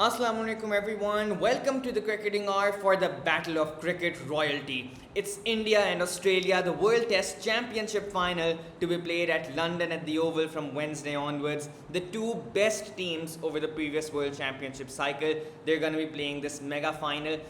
Assalamu alaikum everyone. Welcome to the Cricketing Hour for the Battle of Cricket Royalty. It's India and Australia, the World Test Championship final to be played at London at the Oval from Wednesday onwards. The two best teams over the previous World Championship cycle, they're going to be playing this mega final.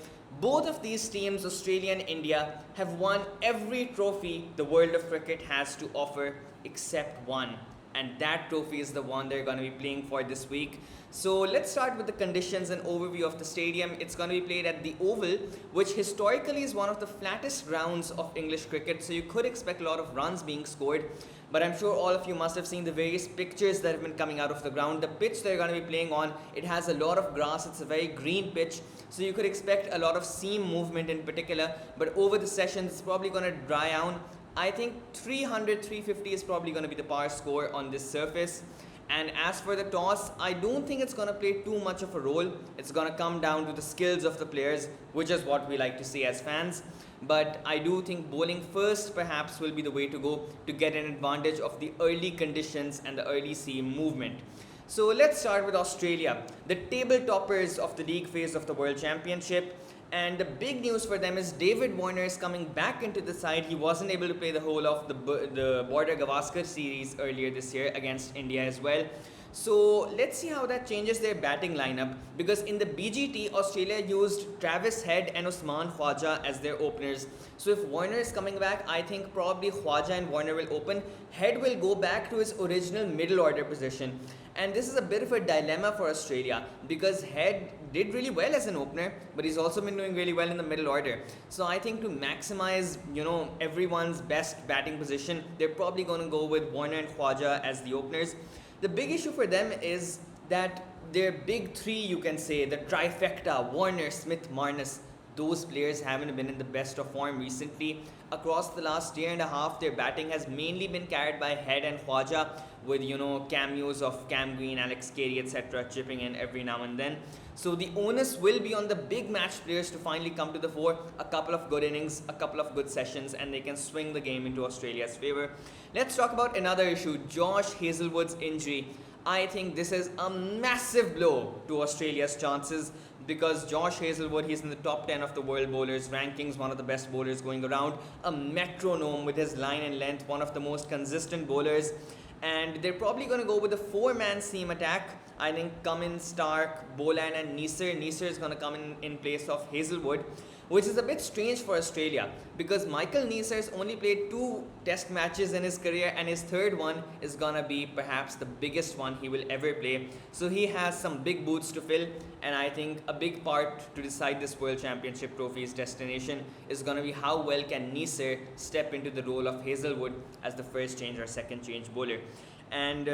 Both of these teams, Australia and India, have won every trophy the world of cricket has to offer except one, and that trophy is the one they're going to be playing for this week. So let's start with the conditions and overview of the stadium. It's going to be played at the Oval, which historically is one of the flattest grounds of English cricket, so you could expect a lot of runs being scored. But I'm sure all of you must have seen the various pictures that have been coming out of the ground. The pitch they're going to be playing on, it has a lot of grass, it's a very green pitch, so you could expect a lot of seam movement in particular, but over the sessions it's probably going to dry down. I think 300, 350 is probably going to be the par score on this surface. And as for the toss, I don't think it's going to play too much of a role. It's going to come down to the skills of the players, which is what we like to see as fans. But I do think bowling first perhaps will be the way to go to get an advantage of the early conditions and the early seam movement. So let's start with Australia, the table toppers of the league phase of the World Championship. And the big news for them is David Warner is coming back into the side. He wasn't able to play the whole of the Border Gavaskar series earlier this year against India as well. So let's see how that changes their batting lineup, because in the BGT, Australia used Travis Head and Usman Khwaja as their openers. So if Warner is coming back, I think probably Khwaja and Warner will open. Head will go back to his original middle order position. And this is a bit of a dilemma for Australia, because Head did really well as an opener, but he's also been doing really well in the middle order. So I think to maximize, everyone's best batting position, they're probably going to go with Warner and Khwaja as the openers. The big issue for them is that their big three, you can say, the trifecta, Warner, Smith, Marnus, those players haven't been in the best of form recently. Across the last year and a half, their batting has mainly been carried by Head and Khwaja, with cameos of Cam Green, Alex Carey, etc. chipping in every now and then. So the onus will be on the big match players to finally come to the fore. A couple of good innings, a couple of good sessions, and they can swing the game into Australia's favour. Let's talk about another issue, Josh Hazlewood's injury. I think this is a massive blow to Australia's chances, because Josh Hazlewood, he's in the top 10 of the world bowlers rankings, one of the best bowlers going around, a metronome with his line and length, one of the most consistent bowlers. And they're probably going to go with a four-man seam attack. I think Cummins, Stark, Boland and Neser. Neser is going to come in place of Hazlewood, which is a bit strange for Australia, because Michael Neser has only played 2 test matches in his career, and his third one is going to be perhaps the biggest one he will ever play. So he has some big boots to fill, and I think a big part to decide this World Championship trophy's destination is going to be how well can Neser step into the role of Hazlewood as the first change or second change bowler. And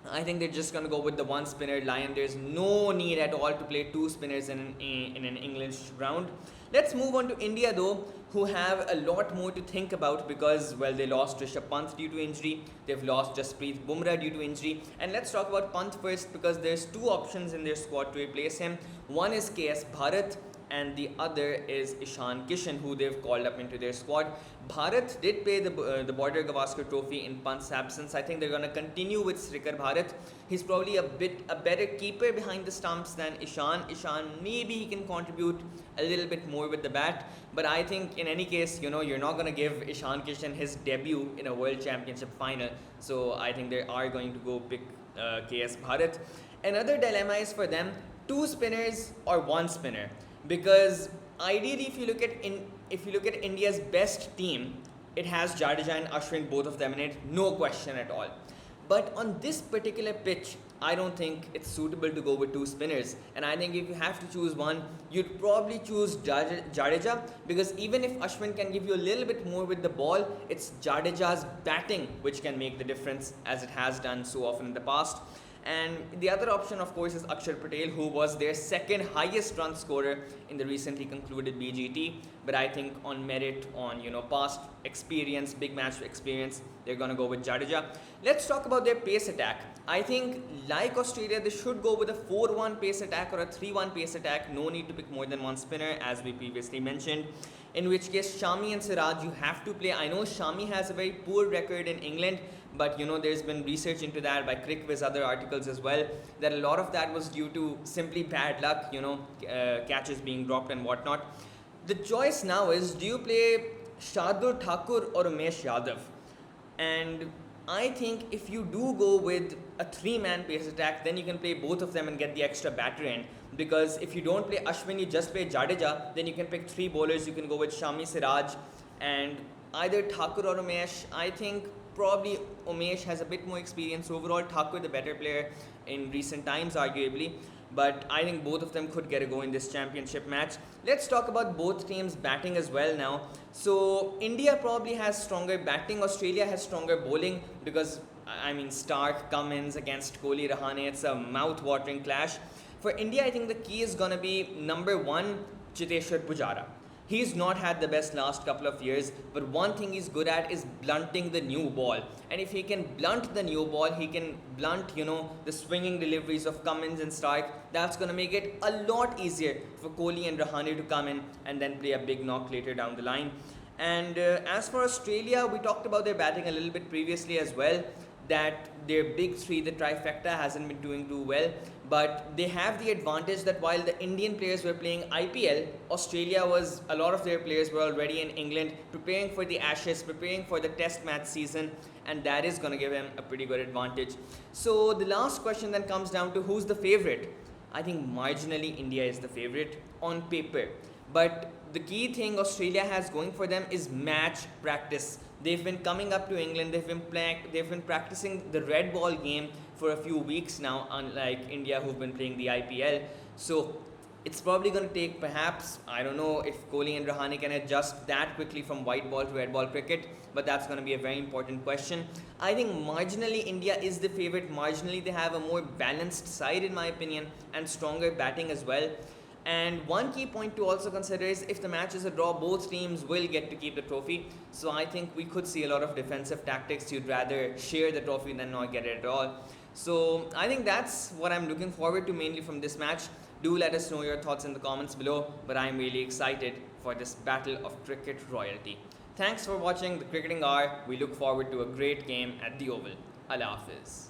I think they're just going to go with the one spinner line. There's no need at all to play 2 spinners in an English round. Let's move on to India though, who have a lot more to think about, because, well, they lost Rishabh Pant due to injury. They've lost Jasprit Bumrah due to injury. And let's talk about Pant first, because there's 2 options in their squad to replace him. One is KS Bharat, and the other is Ishan Kishan, who they've called up into their squad. Bharat did play the Border Gavaskar Trophy in Pant's absence. I think they're going to continue with Srikhar Bharat. He's probably a better keeper behind the stumps than Ishan. Ishan, maybe he can contribute a little bit more with the bat, but I think in any case, you're not going to give Ishan Kishan his debut in a World Championship final. So I think they are going to go pick KS Bharat. Another dilemma is for them, 2 spinners or 1 spinner. Because ideally, if you look at India's best team, it has Jadeja and Ashwin, both of them in it, no question at all. But on this particular pitch, I don't think it's suitable to go with 2 spinners. And I think if you have to choose one, you'd probably choose Jadeja, because even if Ashwin can give you a little bit more with the ball, it's Jadeja's batting which can make the difference, as it has done so often in the past. And the other option, of course, is Akshar Patel, who was their second highest run scorer in the recently concluded BGT. But I think on merit, on past experience, big match experience, they're going to go with Jadeja. Let's talk about their pace attack. I think, like Australia, they should go with a 4-1 pace attack or a 3-1 pace attack. No need to pick more than 1 spinner, as we previously mentioned. In which case, Shami and Siraj, you have to play. I know Shami has a very poor record in England, But there's been research into that by CricViz, other articles as well, that a lot of that was due to simply bad luck, catches being dropped and whatnot. The choice now is, do you play Shardul Thakur or Umesh Yadav? And I think if you do go with a three-man pace attack, then you can play both of them and get the extra batter end. Because if you don't play Ashwin, you just play Jadeja, then you can pick three bowlers. You can go with Shami Siraj and either Thakur or Umesh. I think probably Umesh has a bit more experience overall. Thakur the better player in recent times, arguably. But I think both of them could get a go in this championship match. Let's talk about both teams batting as well now. So India probably has stronger batting. Australia has stronger bowling because, Stark, Cummins against Kohli, Rahane, it's a mouth-watering clash. For India, I think the key is going to be number one, Chiteshwar Pujara. He's not had the best last couple of years, but one thing he's good at is blunting the new ball. And if he can blunt the new ball, he can blunt, the swinging deliveries of Cummins and Stark. That's going to make it a lot easier for Kohli and Rahane to come in and then play a big knock later down the line. And as for Australia, we talked about their batting a little bit previously as well, that their big three, the trifecta, hasn't been doing too well. But they have the advantage that while the Indian players were playing IPL, a lot of their players were already in England preparing for the Ashes, preparing for the test match season, and that is going to give them a pretty good advantage. So the last question then comes down to who's the favourite. I think marginally India is the favourite on paper. But the key thing Australia has going for them is match practice. They've been coming up to England, they've been practicing the red ball game for a few weeks now, unlike India who've been playing the IPL. So it's probably going to take perhaps, I don't know if Kohli and Rahane can adjust that quickly from white ball to red ball cricket, but that's going to be a very important question. I think marginally India is the favourite, marginally they have a more balanced side in my opinion and stronger batting as well. And one key point to also consider is if the match is a draw, both teams will get to keep the trophy. So I think we could see a lot of defensive tactics. You'd rather share the trophy than not get it at all. So I think that's what I'm looking forward to mainly from this match. Do let us know your thoughts in the comments below. But I'm really excited for this battle of cricket royalty. Thanks for watching the Cricketing Hour. We look forward to a great game at the Oval. Allah Hafiz.